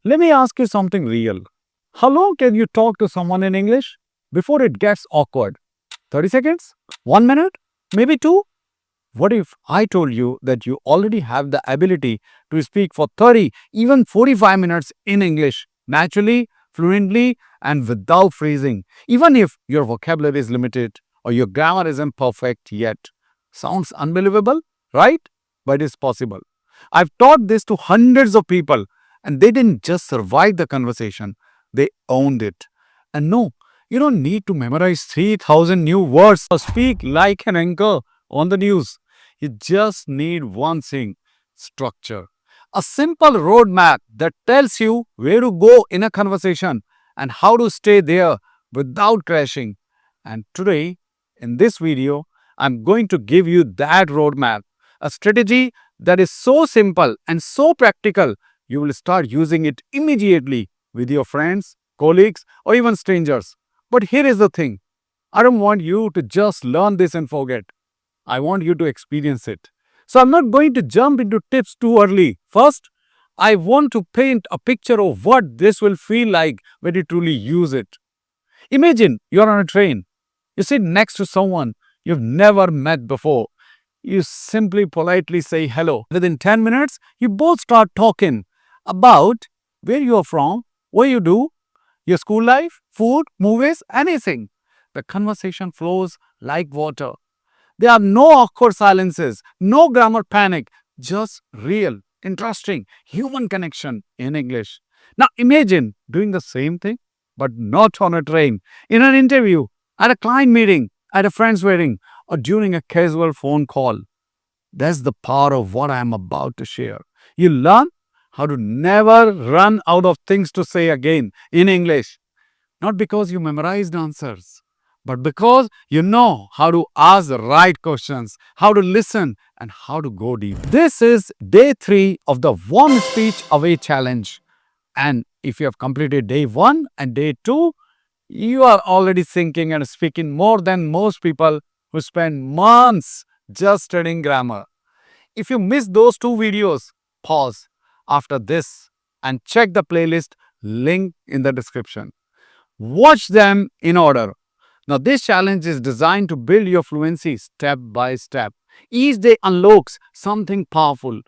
Let me ask you something real. How long can you talk to someone in English before it gets awkward? 30 seconds? 1 minute? Maybe two? What if I told you that you already have the ability to speak for 30, even 45 minutes in English, naturally, fluently, and without freezing, even if your vocabulary is limited or your grammar isn't perfect yet? Sounds unbelievable, right? But it's possible. I've taught this to hundreds of people, and they didn't just survive the conversation, they owned it. And no, you don't need to memorize 3,000 new words or speak like an anchor on the news. You just need one thing: structure. A simple roadmap that tells you where to go in a conversation and how to stay there without crashing. And today, in this video, I'm going to give you that roadmap, a strategy that is so simple and so practical, you will start using it immediately with your friends, colleagues, or even strangers. But here is the thing: I don't want you to just learn this and forget. I want you to experience it. So I'm not going to jump into tips too early. First, I want to paint a picture of what this will feel like when you truly use it. Imagine you're on a train. You sit next to someone you've never met before. You simply politely say hello. Within 10 minutes, you both start talking about where you're from, what you do, your school life, food, movies, anything. The conversation flows like water. There are no awkward silences, no grammar panic, just real, interesting human connection in English. Now imagine doing the same thing, but not on a train, in an interview, at a client meeting, at a friend's wedding, or during a casual phone call. That's the power of what I am about to share. You learn how to never run out of things to say again in English. Not because you memorized answers, but because you know how to ask the right questions, how to listen, and how to go deep. This is day 3 of the One Speech Away Challenge. And if you have completed day 1 and day 2, you are already thinking and speaking more than most people who spend months just studying grammar. If you missed those 2 videos, pause after this and check the playlist link in the description. Watch them in order. Now, this challenge is designed to build your fluency step by step. Each day unlocks something powerful.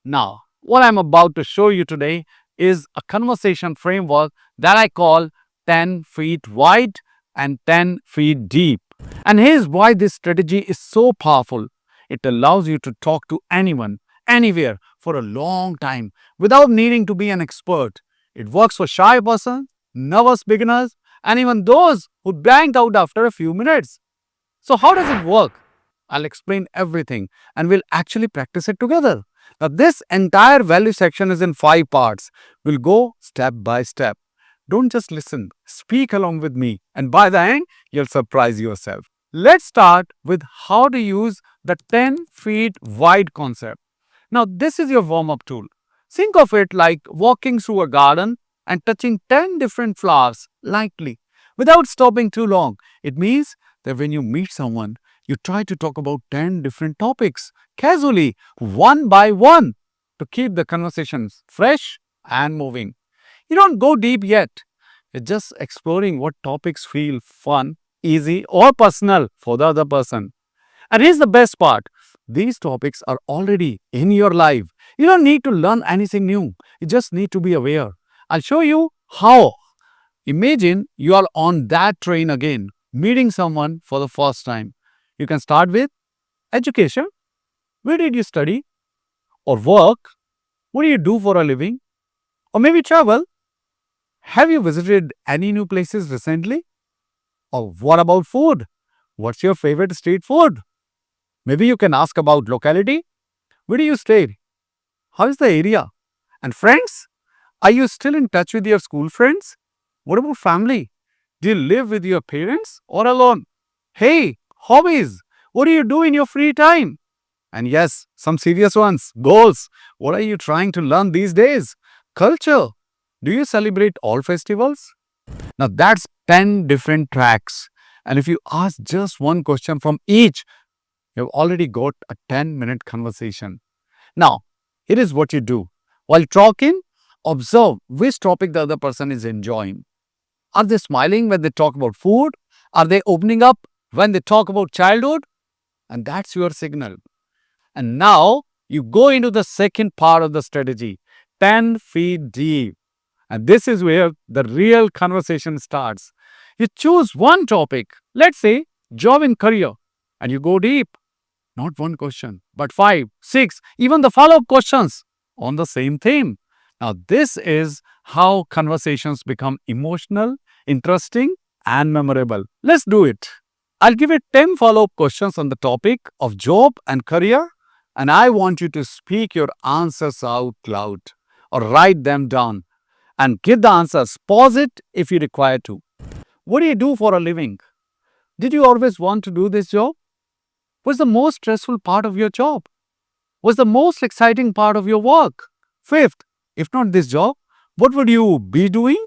Now, what I'm about to show you today is a conversation framework that I call 10 feet wide and 10 feet deep. And here's why this strategy is so powerful: it allows you to talk to anyone, anywhere, for a long time without needing to be an expert. It works for shy persons, nervous beginners, and even those who blanked out after a few minutes. So, how does it work? I'll explain everything and we'll actually practice it together. Now, this entire value section is in 5 parts. We'll go step by step. Don't just listen, speak along with me, and by the end, you'll surprise yourself. Let's start with how to use the 10 feet wide concept. Now, this is your warm up tool. Think of it like walking through a garden and touching 10 different flowers lightly without stopping too long. It means that when you meet someone, you try to talk about 10 different topics casually, one by one, to keep the conversations fresh and moving. You don't go deep yet. You're just exploring what topics feel fun, easy, or personal for the other person. And here's the best part: these topics are already in your life. You don't need to learn anything new, you just need to be aware. I'll show you how. Imagine you are on that train again, meeting someone for the first time. You can start with education. Where did you study? Or work? What do you do for a living? Or maybe travel? Have you visited any new places recently? Or what about food? What's your favorite street food? Maybe you can ask about locality. Where do you stay? How is the area? And friends? Are you still in touch with your school friends? What about family? Do you live with your parents or alone? Hey, hobbies. What do you do in your free time? And yes, some serious ones. Goals. What are you trying to learn these days? Culture. Do you celebrate all festivals? Now that's 10 different tracks. And if you ask just one question from each, you've already got a 10-minute conversation. Now, here is what you do. While talking, Observe which topic the other person is enjoying. Are they smiling when they talk about food? Are they opening up when they talk about childhood? And that's your signal. And now you go into the second part of the strategy, 10 feet deep. And this is where the real conversation starts. You choose one topic, let's say job and career, and you go deep. Not one question, but five, six, even the follow up questions on the same theme. Now, this is how conversations become emotional, interesting, and memorable. Let's do it. I'll give you 10 follow up questions on the topic of job and career, and I want you to speak your answers out loud or write them down and give the answers. Pause it if you require to. What do you do for a living? Did you always want to do this job? What's the most stressful part of your job? What's the most exciting part of your work? Fifth, if not this job, what would you be doing?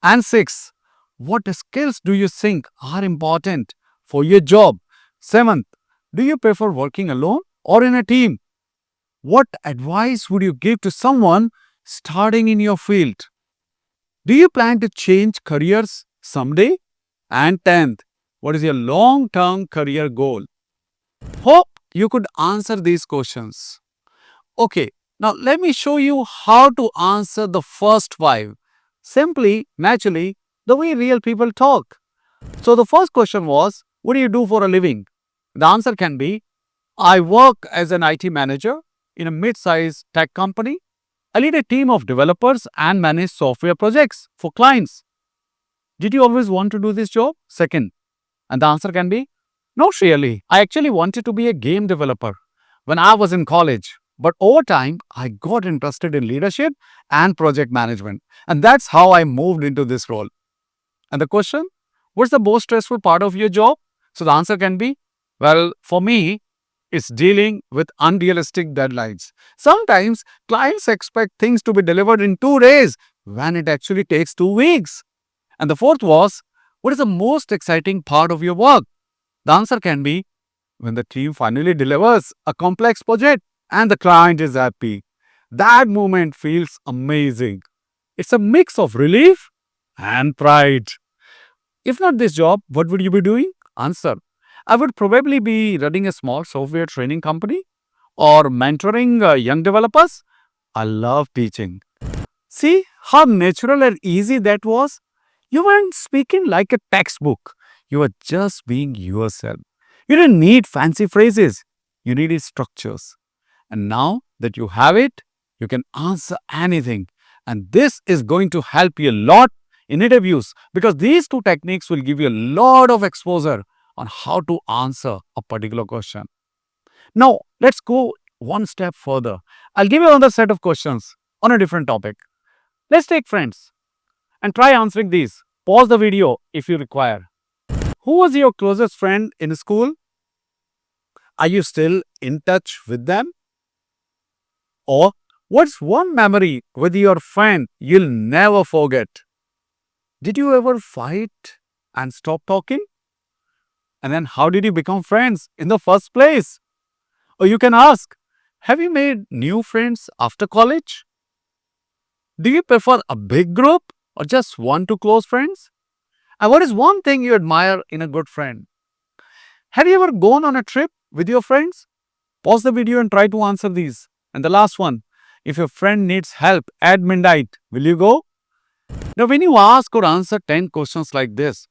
And sixth, what skills do you think are important for your job? Seventh, do you prefer working alone or in a team? What advice would you give to someone starting in your field? Do you plan to change careers someday? And 10th, what is your long term career goal? Hope you could answer these questions. Okay, now let me show you how to answer the first five. Simply, naturally, the way real people talk. So the first question was, what do you do for a living? The answer can be, I work as an IT manager in a mid-sized tech company. I lead a team of developers and manage software projects for clients. Did you always want to do this job? Second, and the answer can be, not really. I actually wanted to be a game developer when I was in college. But over time, I got interested in leadership and project management. And that's how I moved into this role. And the question, what's the most stressful part of your job? So the answer can be, well, for me, it's dealing with unrealistic deadlines. Sometimes clients expect things to be delivered in 2 days when it actually takes 2 weeks. And the fourth was, what is the most exciting part of your work? The answer can be, when the team finally delivers a complex project and the client is happy. That moment feels amazing. It's a mix of relief and pride. If not this job, what would you be doing? Answer, I would probably be running a small software training company or mentoring young developers. I love teaching. See how natural and easy that was? You weren't speaking like a textbook. You were just being yourself. You didn't need fancy phrases. You needed structures. And now that you have it, you can answer anything. And this is going to help you a lot in interviews because these two techniques will give you a lot of exposure on how to answer a particular question. Now, let's go one step further. I'll give you another set of questions on a different topic. Let's take friends and try answering these. Pause the video if you require. Who was your closest friend in school? Are you still in touch with them? Or what's one memory with your friend you'll never forget? Did you ever fight and stop talking? And then how did you become friends in the first place? Or you can ask, have you made new friends after college? Do you prefer a big group or just one to close friends? And what is one thing you admire in a good friend? Have you ever gone on a trip with your friends? Pause the video and try to answer these. And the last one, if your friend needs help at midnight, will you go? Now, when you ask or answer 10 questions like this,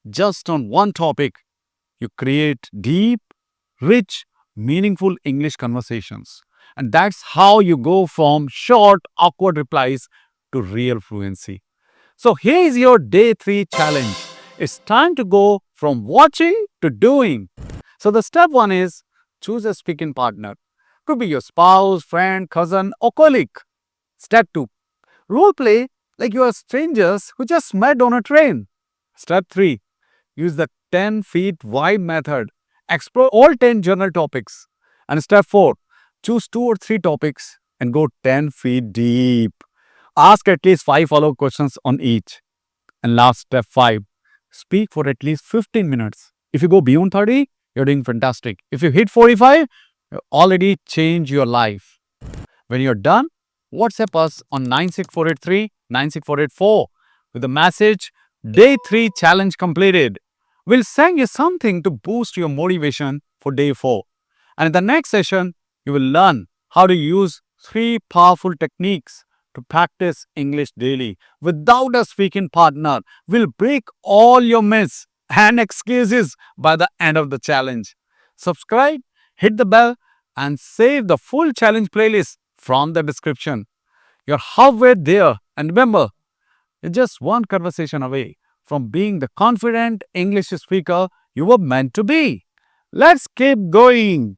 just on one topic, you create deep, rich, meaningful English conversations. And that's how you go from short, awkward replies to real fluency. So here is your day 3 challenge. It's time to go from watching to doing. So the step 1 is choose a speaking partner. Could be your spouse, friend, cousin, or colleague. Step 2, role play like you are strangers who just met on a train. Step 3, use the 10 feet wide method. Explore all 10 journal topics. And step 4, choose 2 or 3 topics and go 10 feet deep. Ask at least 5 follow-up questions on each. And last, step 5, speak for at least 15 minutes. If you go beyond 30, you're doing fantastic. If you hit 45, you already changed your life. When you're done, WhatsApp us on 96483 96484 with the message Day 3 Challenge Completed. We'll send you something to boost your motivation for Day 4. And in the next session, you will learn how to use 3 powerful techniques to practice English daily without a speaking partner. We'll break all your myths and excuses by the end of the challenge. Subscribe, hit the bell, and save the full challenge playlist from the description. You're halfway there, and remember, you're just one conversation away from being the confident English speaker you were meant to be. Let's keep going.